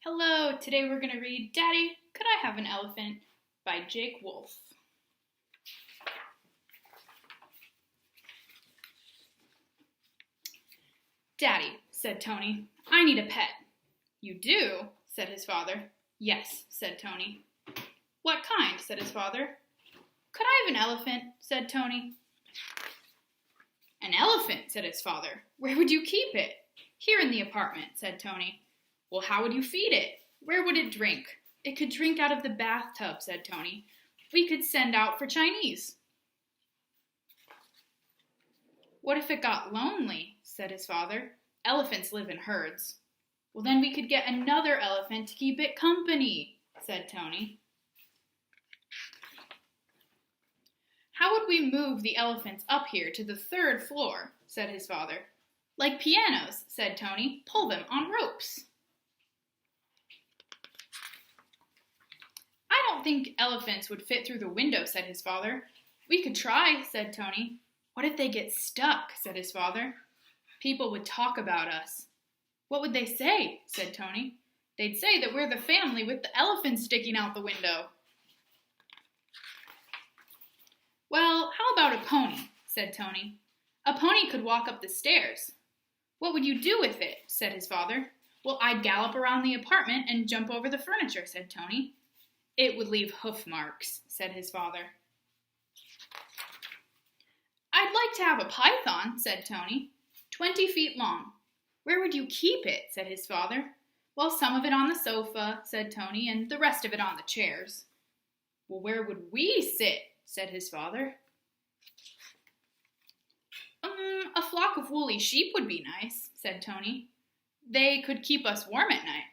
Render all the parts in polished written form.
Hello, today we're going to read Daddy, Could I Have an Elephant by Jake Wolf. Daddy, said Tony, I need a pet. You do, said his father. Yes, said Tony. What kind, said his father. Could I have an elephant, said Tony. An elephant, said his father. Where would you keep it? Here in the apartment, said Tony. Well, how would you feed it? Where would it drink? It could drink out of the bathtub, said Tony. We could send out for Chinese. What if it got lonely, said his father. Elephants live in herds. Well, then we could get another elephant to keep it company, said Tony. How would we move the elephants up here to the third floor, said his father. Like pianos, said Tony. Pull them on ropes. I don't think elephants would fit through the window, said his father. We could try, said Tony. What if they get stuck, said his father. People would talk about us. What would they say, said Tony. They'd say that we're the family with the elephant sticking out the window. Well, how about a pony, said Tony. A pony could walk up the stairs. What would you do with it, said his father. Well, I'd gallop around the apartment and jump over the furniture, said Tony. It would leave hoof marks, said his father. I'd like to have a python, said Tony. 20 feet long. Where would you keep it, said his father. Well, some of it on the sofa, said Tony, and the rest of it on the chairs. Well, where would we sit, said his father. A flock of woolly sheep would be nice, said Tony. They could keep us warm at night.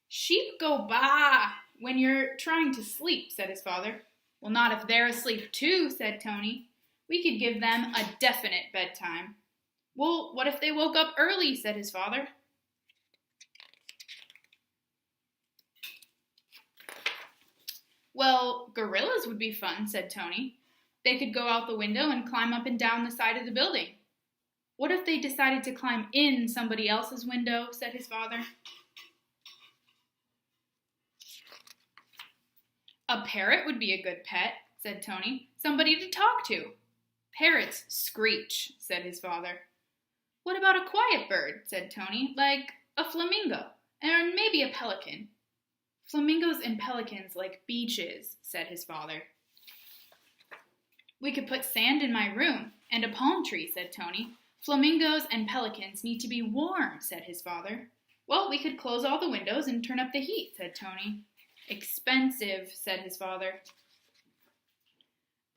Sheep go baa when you're trying to sleep, said his father. Well, not if they're asleep too, said Tony. We could give them a definite bedtime. Well, what if they woke up early, said his father. Well, gorillas would be fun, said Tony. They could go out the window and climb up and down the side of the building. What if they decided to climb in somebody else's window, said his father. A parrot would be a good pet, said Tony. Somebody to talk to. Parrots screech, said his father. What about a quiet bird, said Tony, like a flamingo, and maybe a pelican. Flamingos and pelicans like beaches, said his father. We could put sand in my room and a palm tree, said Tony. Flamingos and pelicans need to be warm, said his father. Well, we could close all the windows and turn up the heat, said Tony. Expensive, said his father.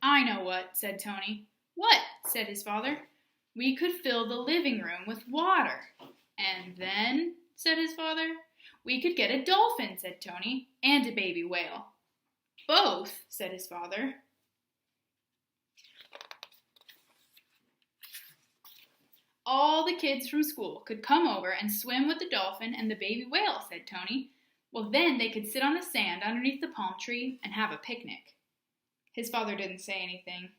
I know what, said Tony. What, said his father. We could fill the living room with water. And then, said his father, we could get a dolphin, said Tony, and a baby whale. Both, said his father. All the kids from school could come over and swim with the dolphin and the baby whale, said Tony. Well, then they could sit on the sand underneath the palm tree and have a picnic. His father didn't say anything.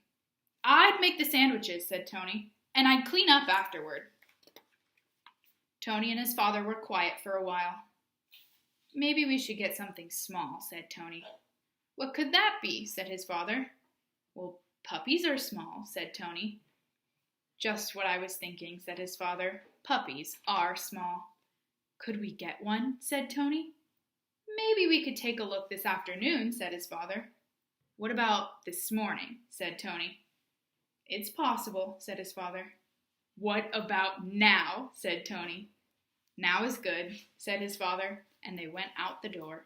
I'd make the sandwiches, said Tony, and I'd clean up afterward. Tony and his father were quiet for a while. Maybe we should get something small, said Tony. What could that be, said his father. Well, puppies are small, said Tony. Just what I was thinking, said his father. Puppies are small. Could we get one, said Tony. Maybe we could take a look this afternoon, said his father. What about this morning, said Tony. It's possible, said his father. What about now, said Tony. Now is good, said his father, and they went out the door.